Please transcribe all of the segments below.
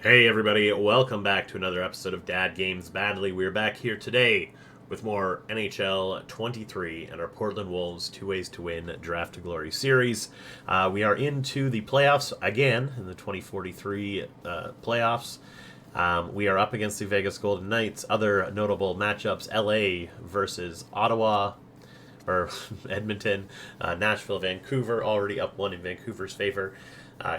Hey everybody, welcome back to another episode of Dad Games Badly. We're back here today with more NHL 23 and our Portland Wolves 2 Ways to Win Draft to Glory series. We are into the playoffs again in the 2043 playoffs. We are up against the Vegas Golden Knights. Other notable matchups: LA versus Ottawa, or Edmonton, Nashville, Vancouver, already up one in Vancouver's favor.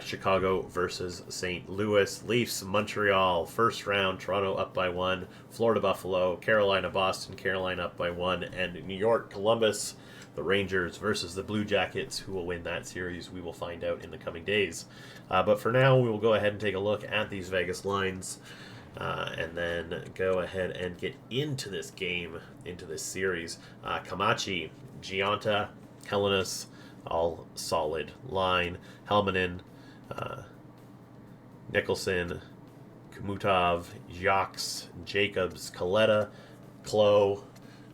Chicago versus St. Louis, Leafs, Montreal, first round, Toronto up by one, Florida, Buffalo, Carolina, Boston, Carolina up by one, and New York, Columbus, the Rangers versus the Blue Jackets. Who will win that series? We will find out in the coming days. But for now, we will go ahead and take a look at these Vegas lines. And then go ahead and get into this game, into this series. Kamachi, Gianta, Hellenis, all solid line. Helmanen, Nicholson, Kumutov, Jacques, Jacobs, Kaleta, Klo,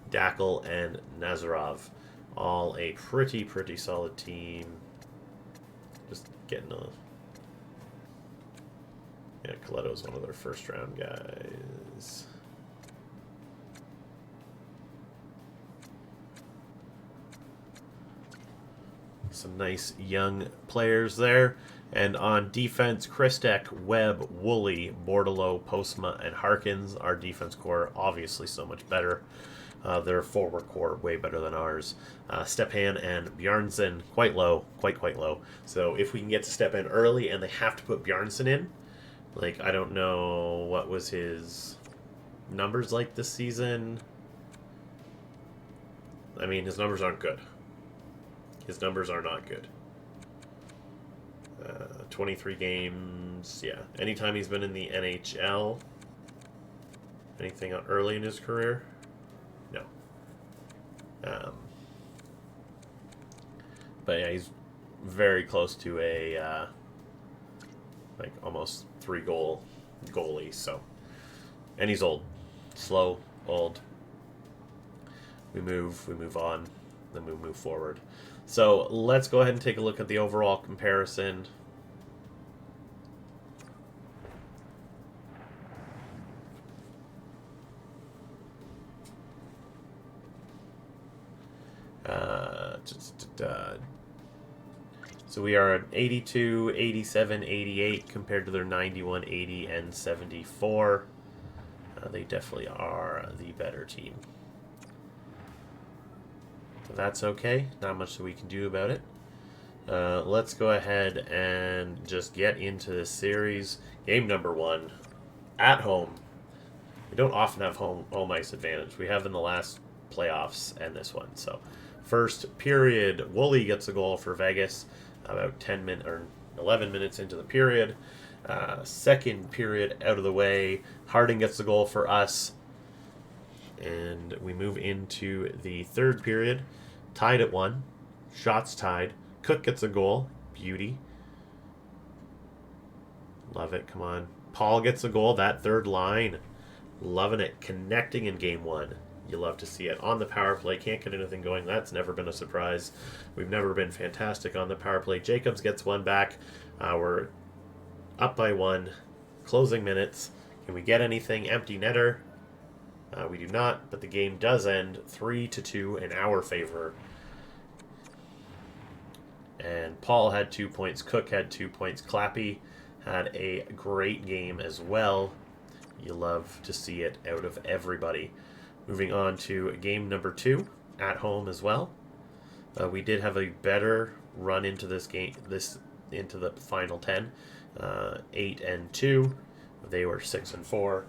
Dackel, and Nazarov. All a pretty solid team. Just getting a... Yeah, Kaleto's one of their first round guys. Some nice young players there. And on defense, Christek, Webb, Woolley, Bordelot, Postma, and Harkins. Our defense core obviously so much better. Their forward core way better than ours. Stepan and Bjarnson quite low, quite low. So if we can get to Stepan early and they have to put Bjarnson in, like, I don't know what was his numbers like this season. I mean, his numbers aren't good. His numbers are not good. 23 games, yeah. Anytime he's been in the NHL. Anything early in his career? No. But yeah, he's very close to a like almost 3-goal goalie. So, and he's old, slow, old. We move on, then we move forward. So let's go ahead and take a look at the overall comparison. So we are at 82, 87, 88 compared to their 91, 80, and 74. They definitely are the better team. So that's okay. Not much that we can do about it. Let's go ahead and just get into this series. Game number 1. At home. We don't often have home ice advantage. We have in the last playoffs and this one. So, first period, Woolley gets a goal for Vegas about 10 minutes or 11 minutes into the period. Second period out of the way, Harding gets the goal for us. And we move into the third period, tied at 1. Shots tied. Cook gets a goal. Beauty. Love it. Come on. Paul gets a goal. That third line. Loving it. Connecting in game 1. You love to see it. On the power play, can't get anything going. That's never been a surprise. We've never been fantastic on the power play. Jacobs gets one back. We're up by 1. Closing minutes. Can we get anything? Empty netter. We do not, but the game does end 3-2 in our favor. And Paul had 2 points. Cook had 2 points. Clappy had a great game as well. You love to see it out of everybody. Moving on to game number 2, at home as well. We did have a better run into this game, into the final 10, 8-2. They were 6-4.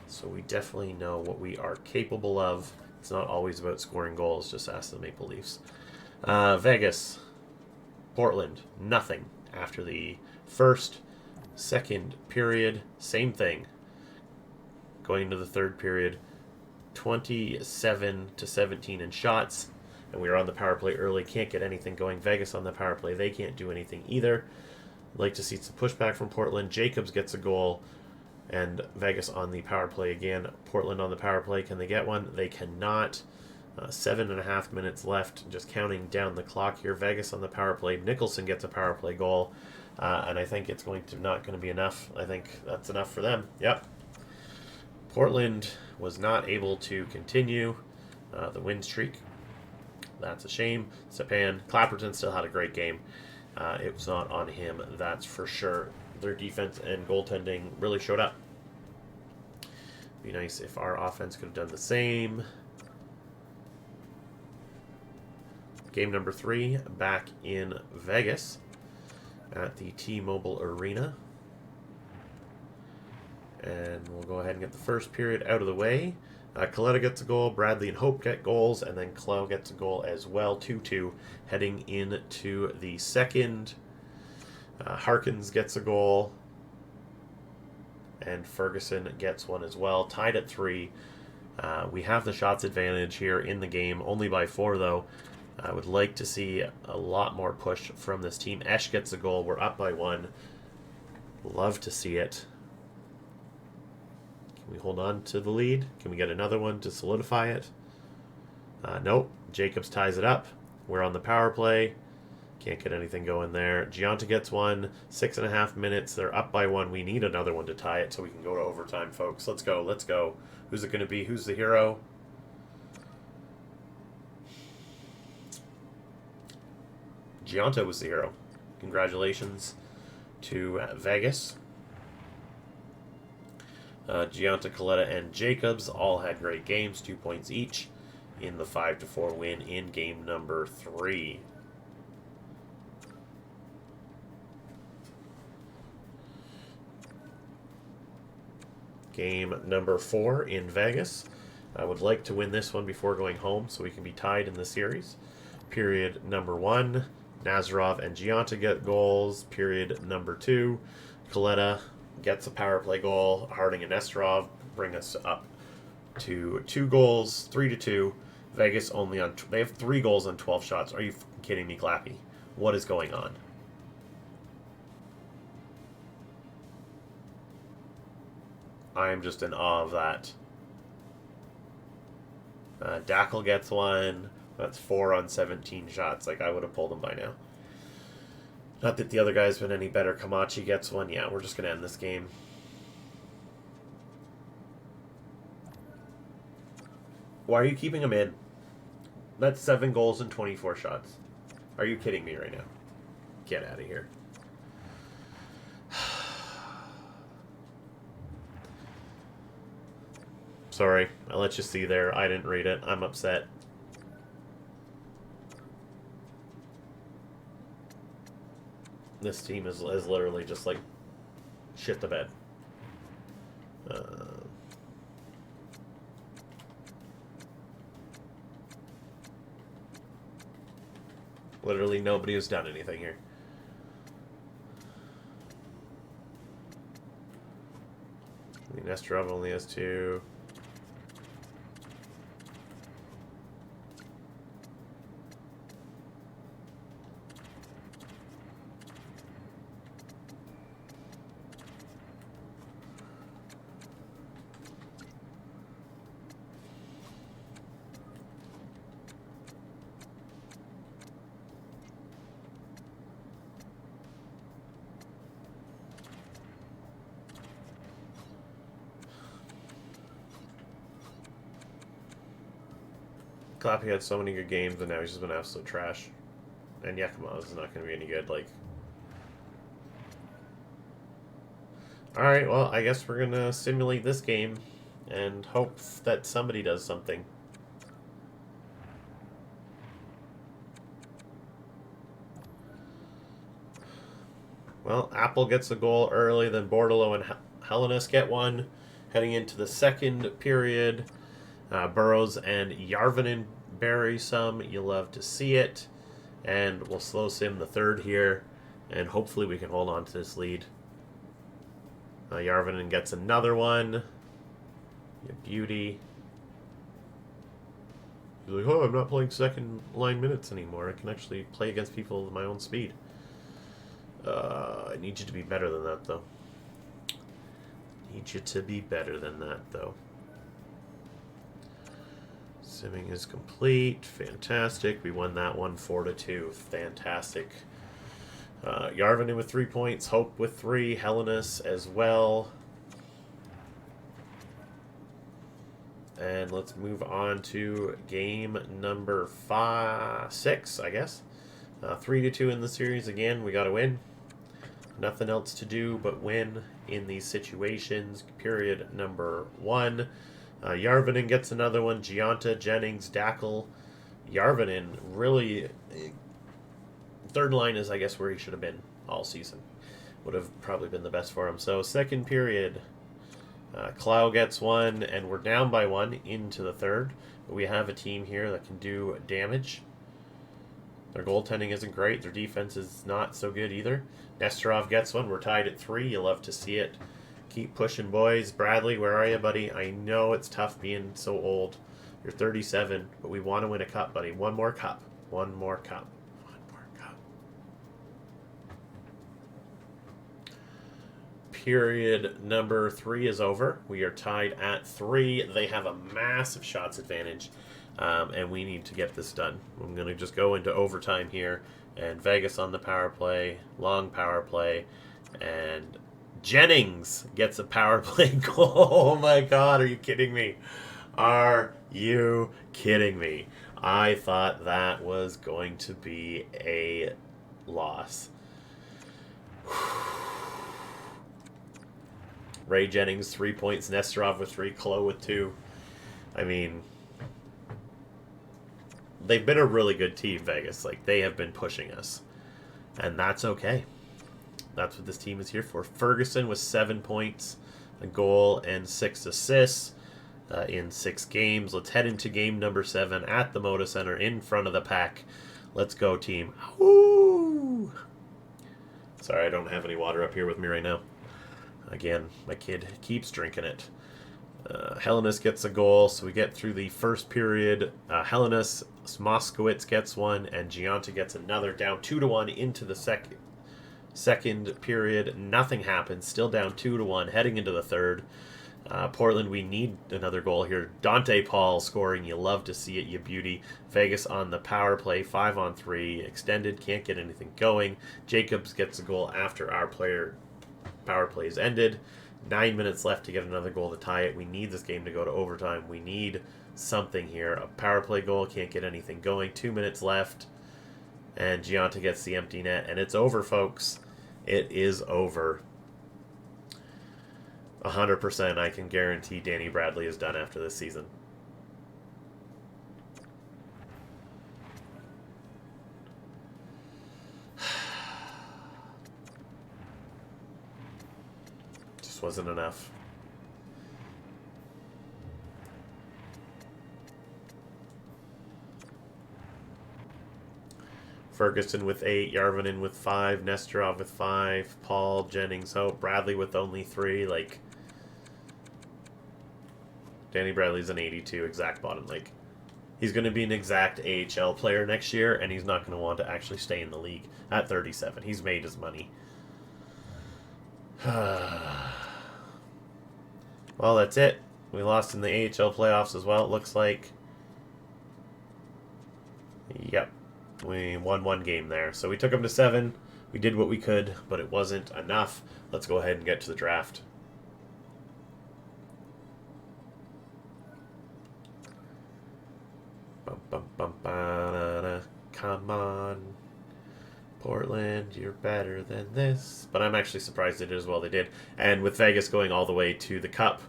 So we definitely know what we are capable of. It's not always about scoring goals. Just ask the Maple Leafs. Vegas, Portland, nothing after the first, second period. Same thing. Going into the third period, 27-17 in shots, and we were on the power play early. Can't get anything going. Vegas on the power play. They can't do anything either. I'd like to see some pushback from Portland. Jacobs gets a goal. And Vegas on the power play again. Portland on the power play. Can they get one? They cannot. 7.5 minutes left. Just counting down the clock here. Vegas on the power play. Nicholson gets a power play goal. and I think it's not going to be enough. I think that's enough for them. Yep. Portland was not able to continue the win streak. That's a shame. Sapan, Clapperton still had a great game. It was not on him, that's for sure. Their defense and goaltending really showed up. Be nice if our offense could have done the same. Game number 3 back in Vegas at the T-Mobile Arena. And we'll go ahead and get the first period out of the way. Coletta gets a goal, Bradley and Hope get goals, and then Clow gets a goal as well, 2-2, heading into the second. Harkins gets a goal, and Ferguson gets one as well, tied at 3. We have the shots advantage here in the game, only by 4 though. I would like to see a lot more push from this team. Esch gets a goal, we're up by 1. Love to see it. Can we hold on to the lead? Can we get another one to solidify it? Nope. Jacobs ties it up. We're on the power play. Can't get anything going there. Giunta gets one. 6.5 minutes. They're up by 1. We need another one to tie it so we can go to overtime, folks. Let's go. Let's go. Who's it going to be? Who's the hero? Giunta was the hero. Congratulations to Vegas. Giunta, Coletta, and Jacobs all had great games, 2 points each in the 5-4 win in game number 3. Game number 4 in Vegas. I would like to win this one before going home so we can be tied in the series. Period number 1, Nazarov and Giunta get goals. Period number 2, Coletta gets a power play goal. Harding and Nesterov bring us up to 2 goals, 3-2. Vegas only on they have 3 goals on 12 shots. Are you kidding me, Clappy? What is going on? I am just in awe of that. Dackel gets one. That's 4 on 17 shots. Like, I would have pulled him by now. Not that the other guy's been any better. Kamachi gets one. Yeah, we're just going to end this game. Why are you keeping him in? That's 7 goals and 24 shots. Are you kidding me right now? Get out of here. Sorry, I let you see there. I didn't read it. I'm upset. This team is literally just like shit the bed. Literally nobody has done anything here. I mean, Nesterov only has 2. Clappy had so many good games, and now he's just been absolute trash. And Yakima is not going to be any good. Like, all right, well, I guess we're going to simulate this game and hope that somebody does something. Well, Apple gets a goal early, then Bordalo and Hellenis get one. Heading into the second period, Burrows and Yarvinen bury some. You love to see it. And we'll slow sim the third here, and hopefully we can hold on to this lead. Yarvinen gets another one. You beauty. He's like, oh, I'm not playing second line minutes anymore. I can actually play against people at my own speed. I need you to be better than that, though. Need you to be better than that, though. Simming is complete. Fantastic. We won that one 4-2. Fantastic. Yarvinen with 3 points, Hope with 3, Hellenus as well. And let's move on to game number 6, I guess. 3-2 in the series again. We got to win. Nothing else to do but win in these situations. Period number 1. Yarvinen gets another one. Gianta, Jennings, Dackel. Yarvinen really... Third line is, I guess, where he should have been all season. Would have probably been the best for him. So, second period... Clow gets one, and we're down by 1 into the third. But we have a team here that can do damage. Their goaltending isn't great. Their defense is not so good either. Nesterov gets one. We're tied at 3. You love to see it. Keep pushing, boys. Bradley, where are you, buddy? I know it's tough being so old. You're 37, but we want to win a cup, buddy. One more cup. One more cup. Period number 3 is over. We are tied at 3. They have a massive shots advantage, and we need to get this done. I'm going to just go into overtime here, and Vegas on the power play, long power play, and Jennings gets a power play goal. Oh my God, are you kidding me? Are you kidding me? I thought that was going to be a loss. Ray Jennings, 3 points. Nesterov with 3. Klo with 2. I mean, they've been a really good team, Vegas. Like, they have been pushing us. And that's okay. That's what this team is here for. Ferguson with 7 points, a goal, and 6 assists in 6 games. Let's head into game number 7 at the Moda Center in front of the pack. Let's go, team. Woo! Sorry, I don't have any water up here with me right now. Again, my kid keeps drinking it. Hellenus gets a goal, so we get through the first period. Hellenus, Moskowitz gets one, and Gianta gets another. Down 2-1 into the second period. Nothing happens. Still down 2-1, heading into the third. Portland, we need another goal here. Dante Paul scoring. You love to see it, you beauty. Vegas on the power play, 5-on-3. Extended, can't get anything going. Jacobs gets a goal after our power plays ended. 9 minutes left to get another goal to tie it. We need this game to go to overtime. We need something here. A power play goal, can't get anything going. 2 minutes left, and Gianta gets the empty net, and it's over, folks. It is over. 100% I can guarantee Danny Bradley is done after this season. Wasn't enough. Ferguson with 8, Yarvinen with 5, Nesterov with 5, Paul, Jennings, Hope, Bradley with only 3. Like, Danny Bradley's an 82 exact bottom. Like, he's going to be an exact AHL player next year, and he's not going to want to actually stay in the league at 37. He's made his money. Well, that's it. We lost in the AHL playoffs as well, it looks like. Yep. We won 1 game there. So we took them to 7. We did what we could, but it wasn't enough. Let's go ahead and get to the draft. Come on. Portland, you're better than this. But I'm actually surprised they did as well they did. And with Vegas going all the way to the Cup,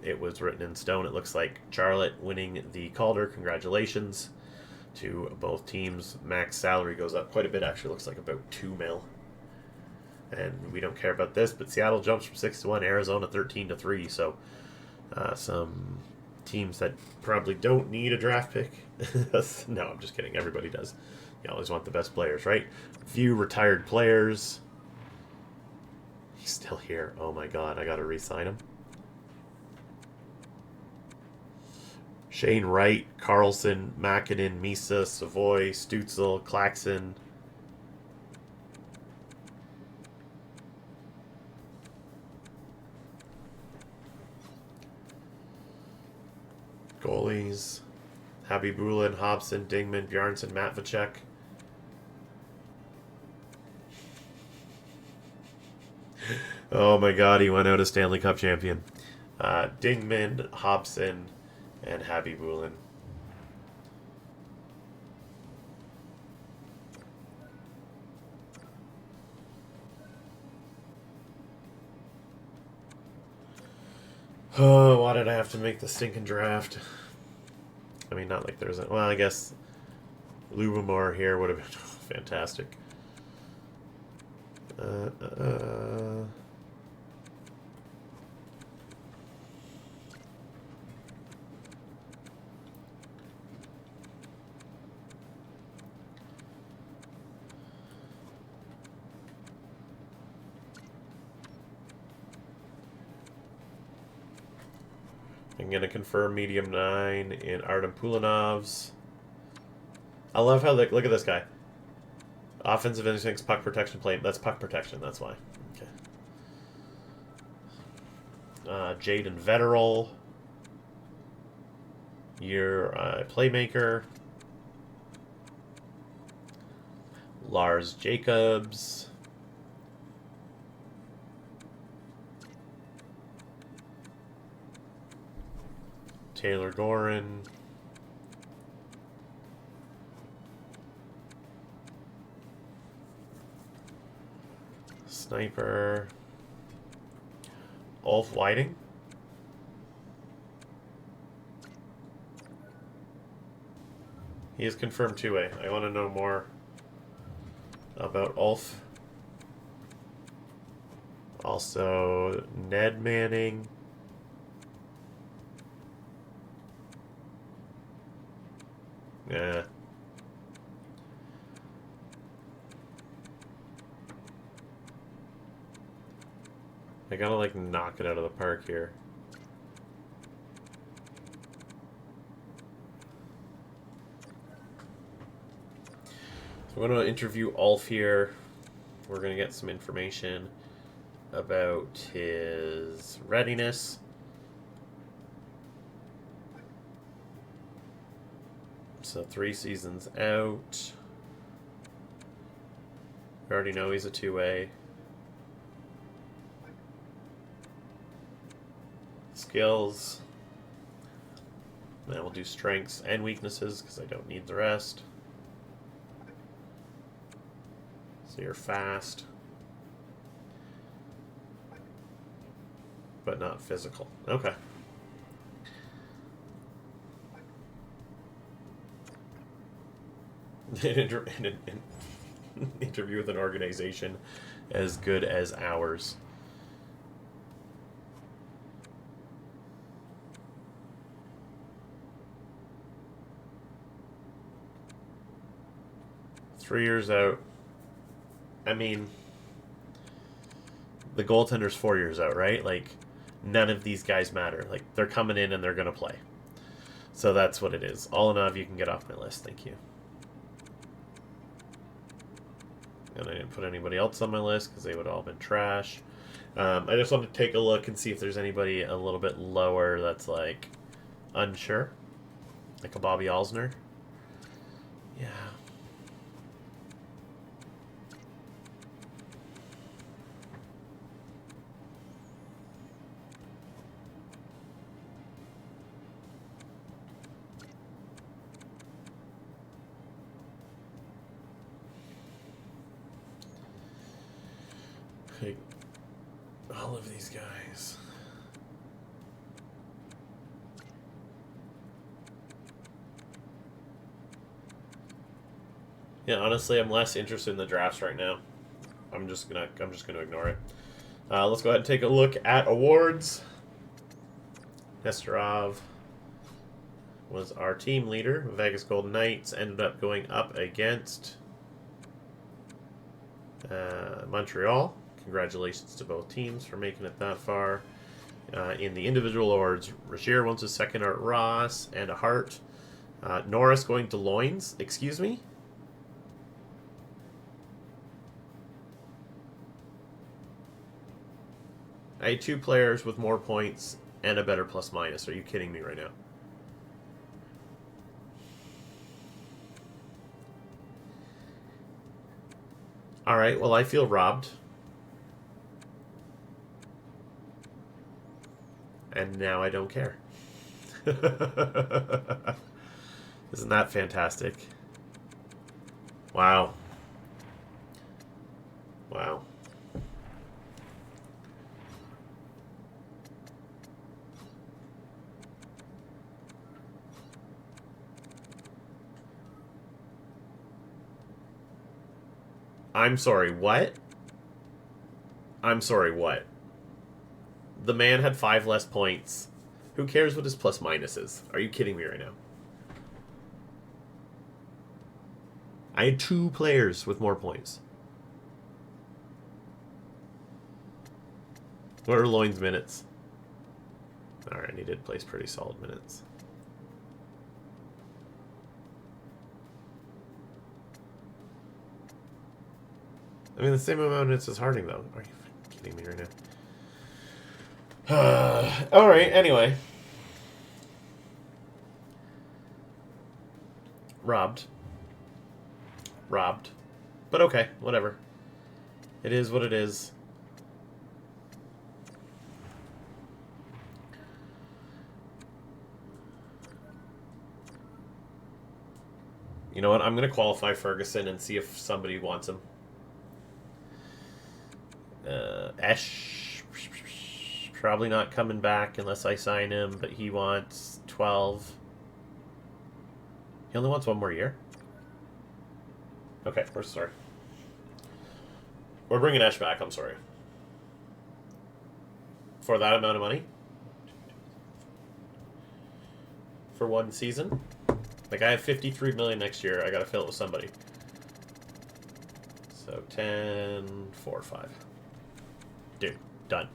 it was written in stone. It looks like Charlotte winning the Calder. Congratulations to both teams. Max salary goes up quite a bit. Actually looks like about $2 million. And we don't care about this, but Seattle jumps from 6-1, Arizona 13-3. So some teams that probably don't need a draft pick. No, I'm just kidding. Everybody does. You always want the best players, right? Few retired players. He's still here. Oh my God, I got to re-sign him. Shane Wright, Carlson, Makinen, Misa, Savoy, Stutzel, Claxon. Goalies. Habibulin, Hobson, Dingman, Bjarnson, Matvacek. Oh my god, he went out a Stanley Cup champion. Dingman, Hobson, and Habibulin. Oh, why did I have to make the stinking draft? I mean, not like there's a... Well, I guess Lubomir here would have been fantastic. I'm going to confirm medium 9 in Artem Pulanov's. I love how, look at this guy. Offensive instincts, puck protection, play. That's puck protection, that's why. Okay. Jaden Vetterl. You're a playmaker. Lars Jacobs. Taylor Gorin. Sniper. Ulf Whiting. He is confirmed 2A. I want to know more about Ulf. Also, Ned Manning. Yeah. I gotta, like, knock it out of the park here. So we're going to interview Ulf here. We're going to get some information about his readiness. So 3 seasons out. We already know he's a 2A. Skills. Then we'll do strengths and weaknesses because I don't need the rest. So you're fast, but not physical. Okay. An interview with an organization as good as ours. Three years out. I mean, the goaltender's 4 years out, right? Like, none of these guys matter. Like, they're coming in and they're going to play. So that's what it is. Olenov, you can get off my list. Thank you. And I didn't put anybody else on my list because they would all have been trash. I just wanted to take a look and see if there's anybody a little bit lower that's, like, unsure. Like a Bobby Alsner. Yeah. Like, all of these guys. Yeah, honestly, I'm less interested in the drafts right now. I'm just gonna ignore it. Let's go ahead and take a look at awards. Nesterov was our team leader. Vegas Golden Knights ended up going up against Montreal. Congratulations to both teams for making it that far. In the individual awards, Rashier wants a second Art Ross and a heart. Norris going to Loins. Excuse me? I had 2 players with more points and a better plus minus. Are you kidding me right now? Alright, well, I feel robbed. And now I don't care. Isn't that fantastic? Wow. Wow. I'm sorry, what? I'm sorry, what? The man had 5 less points. Who cares what his plus minus is? Are you kidding me right now? I had 2 players with more points. What are Loin's minutes? Alright, he did place pretty solid minutes. I mean, the same amount of minutes as Harding, though. Are you kidding me right now? Alright, anyway. Robbed. But okay, whatever. It is what it is. You know what? I'm going to qualify Ferguson and see if somebody wants him. Esh, probably not coming back unless I sign him, but he wants 12. He only wants 1 more year? Okay, we're sorry. We're bringing Esh back, I'm sorry. For that amount of money? For 1 season? Like, I have 53 million next year. I gotta fill it with somebody. So, 10, 4, 5. Dude, done.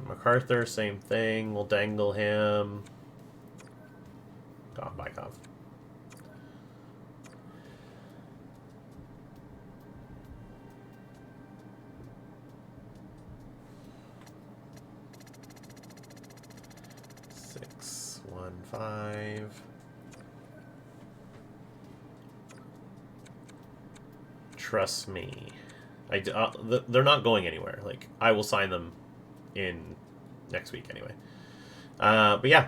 MacArthur, same thing. We'll dangle him. Goff by Goff. Six, 1, 5. Trust me. They're not going anywhere. Like, I will sign them in next week anyway. But yeah.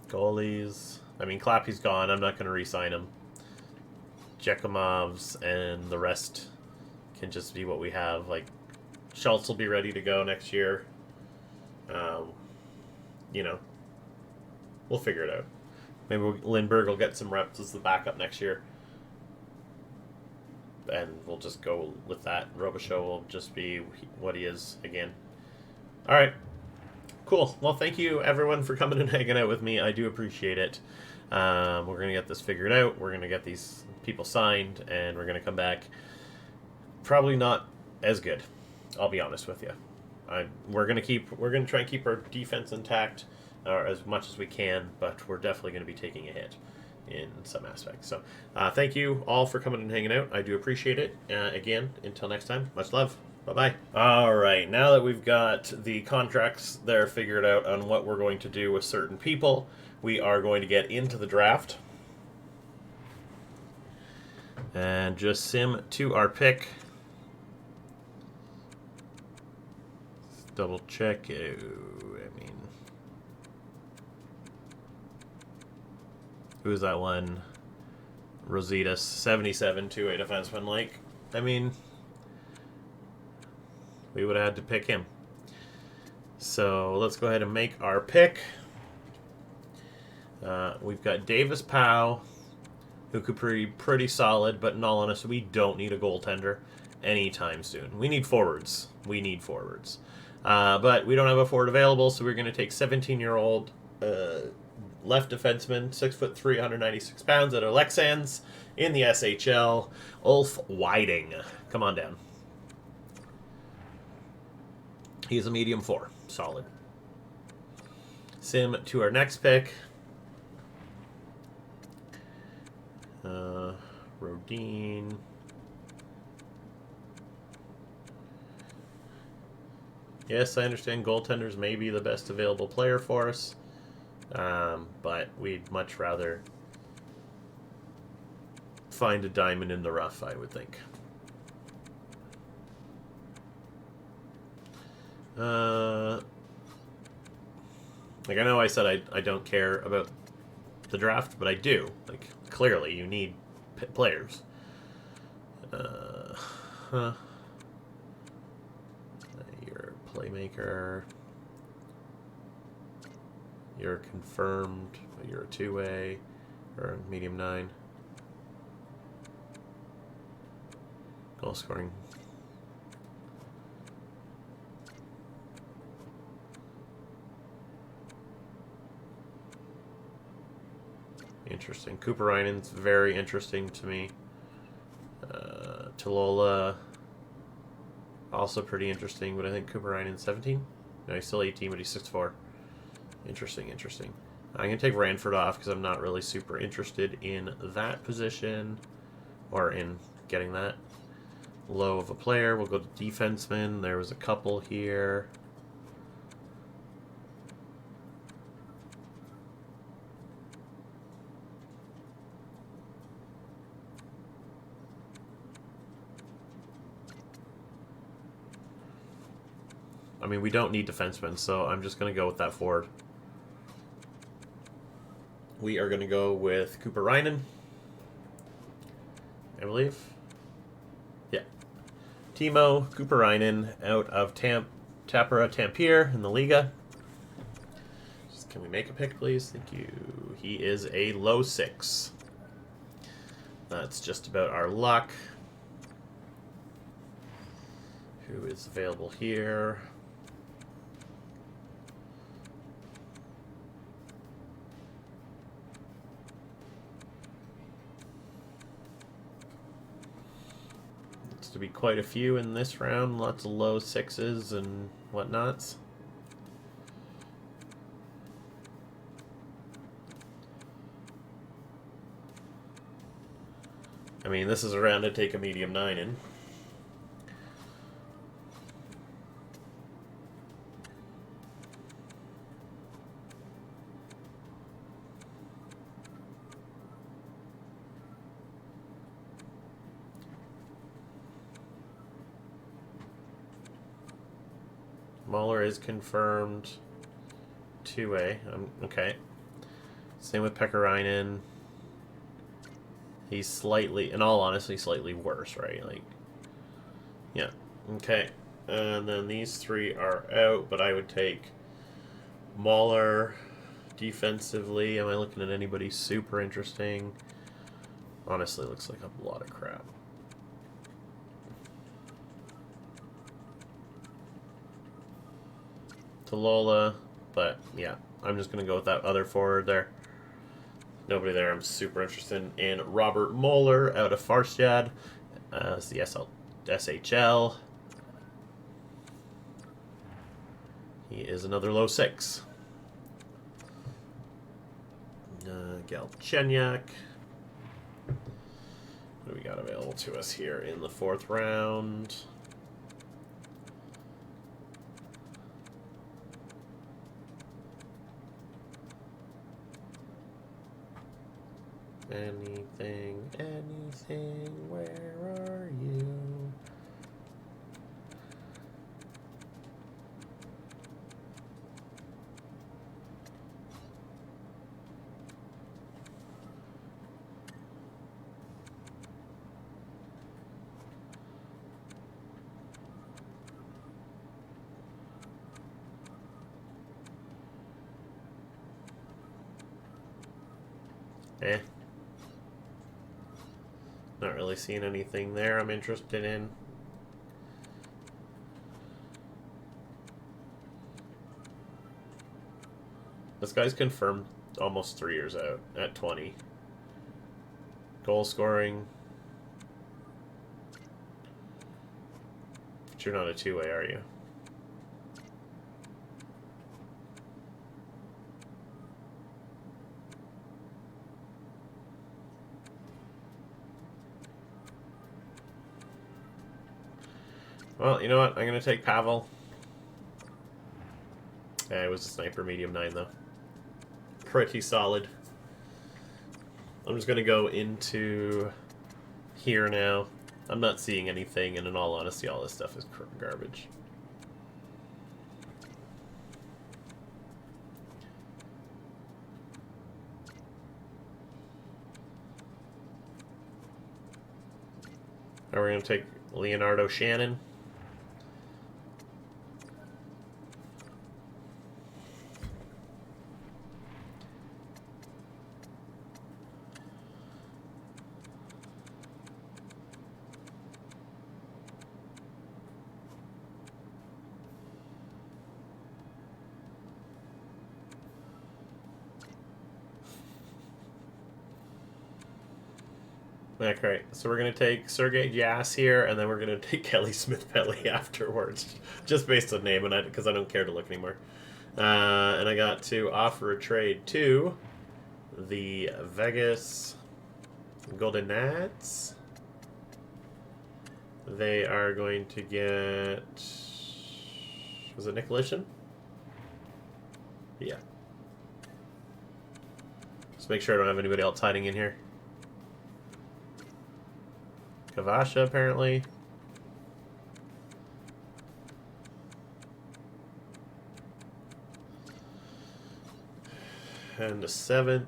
Goalies. I mean, Clappy's gone. I'm not going to re-sign him. Jekimov's and the rest can just be what we have. Like, Schultz will be ready to go next year. You know, we'll figure it out. Maybe Lindbergh will get some reps as the backup next year. And we'll just go with that. Robichaux will just be what he is again. All right. Cool. Well, thank you, everyone, for coming and hanging out with me. I do appreciate it. We're going to get this figured out. We're going to get these people signed, and we're going to come back. Probably not as good. I'll be honest with you. We're going to try and keep our defense intact as much as we can, but we're definitely going to be taking a hit in some aspects. So thank you all for coming and hanging out. I do appreciate it. Again, until next time, much love. Bye-bye. All right, now that we've got the contracts there figured out on what we're going to do with certain people, we are going to get into the draft. And just sim to our pick. Let's double check. Who's that one? Rositas, 77 to a defenseman. Like, I mean, we would have had to pick him. So let's go ahead and make our pick. We've got Davis Powell, who could be pretty solid, but in all honesty, we don't need a goaltender anytime soon. We need forwards. But we don't have a forward available, so we're going to take 17-year-old left defenseman, 6'3", 196 pounds at Alexans in the SHL, Ulf Whiting. Come on down. He's a medium 4. Solid. Sim to our next pick. Rodin. Yes, I understand goaltenders may be the best available player for us. But we'd much rather find a diamond in the rough, I would think. Like, I know I said I don't care about the draft, but I do. Like, clearly, you need players. You're a playmaker. You're confirmed, but you're a two-way, or medium 9. Goal scoring. Interesting. Cooperainen's very interesting to me. Talola, also pretty interesting, but I think Cooperainen's 17? No, he's still 18, but he's 6'4". Interesting, interesting. I'm going to take Ranford off because I'm not really super interested in that position or in getting that low of a player. We'll go to defenseman. There was a couple here. I mean, we don't need defensemen, so I'm just going to go with that forward. We are going to go with Cooperainen, I believe. Yeah. Timo Cooperainen out of Tappara Tampere in the Liga. Can we make a pick, please? Thank you. He is a low 6. That's just about our luck. Who is available here? To be quite a few in this round. Lots of low 6s and whatnots. I mean, this is a round to take a medium 9 in. Mahler is confirmed. 2A. Okay. Same with Pekarainen. He's slightly, in all honesty, slightly worse, right? Like, yeah. Okay. And then these 3 are out, but I would take Mahler defensively. Am I looking at anybody super interesting? Honestly, looks like a lot of crap. Lola, but yeah, I'm just gonna go with that other forward there. Nobody there I'm super interested in. Robert Moeller out of Farstad as the SHL. He is another low 6. Galchenyuk. What do we got available to us here in the 4th round? Anything, where are you? Eh. Not really seeing anything there I'm interested in. This guy's confirmed almost 3 years out at 20. Goal scoring. But you're not a 2-way, are you? Well, you know what? I'm going to take Pavel. Yeah, it was a sniper medium 9, though. pretty solid. I'm just going to go into here now. I'm not seeing anything, and in all honesty, all this stuff is garbage. Are we going to take Leonardo Shannon? Okay, so we're going to take Sergei Jas here, and then we're going to take Kelly Smith-Pelly afterwards, just based on name, and because I don't care to look anymore. And I got to offer a trade to the Vegas Golden Knights. They are going to get... Was it Nicolishin? Yeah. Just make sure I don't have anybody else hiding in here. Kavasha, apparently. And a 7th.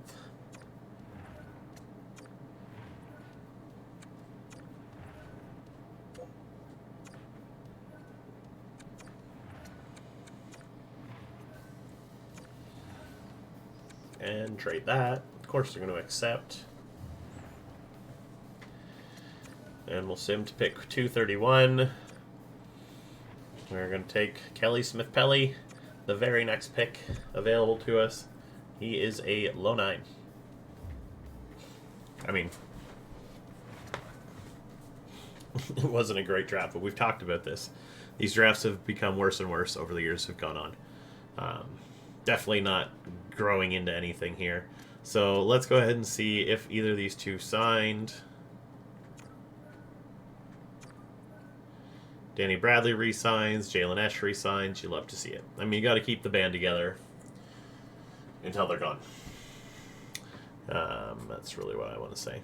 And trade that. Of course they're going to accept. And we'll sim to pick 231. We're going to take Kelly Smith-Pelly, the very next pick available to us. He is a low 9. I mean, it wasn't a great draft, but we've talked about this. These drafts have become worse and worse over the years have gone on. Definitely not growing into anything here. So let's go ahead and see if either of these two signed. Danny Bradley re-signs, Jalen Esch re-signs. You love to see it. I mean, you got to keep the band together until they're gone. That's really what I want to say.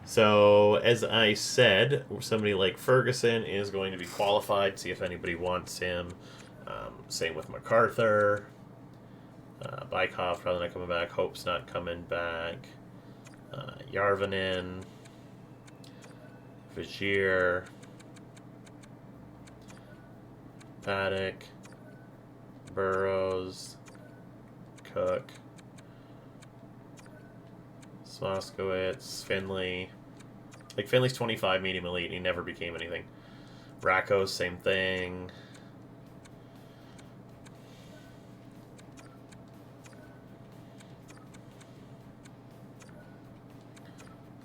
So, as I said, somebody like Ferguson is going to be qualified. See if anybody wants him. Same with MacArthur. Bykov probably not coming back. Hope's not coming back. Yarvinen. Vigier. Paddock, Burrows, Cook, Sloskowitz, Finley. Like, Finley's 25 medium elite, and he never became anything. Rakos, same thing.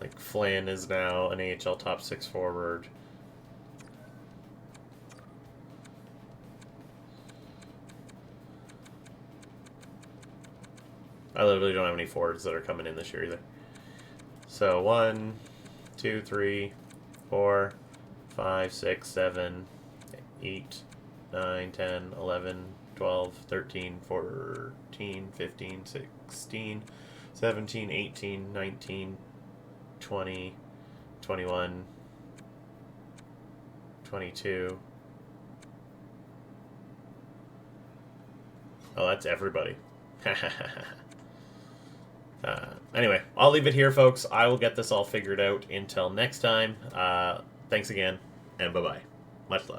Like, Flynn is now an AHL top 6 forward. I literally don't have any forwards that are coming in this year either. So 1, 2, 3, 4, 5, 6, 7, 8, 9, 10, 11, 12, 13, 14, 15, 16, 17, 18, 19, 20, 21, 22. Oh, that's everybody. Anyway, I'll leave it here, folks. I will get this all figured out until next time. Thanks again, and bye-bye. Much love.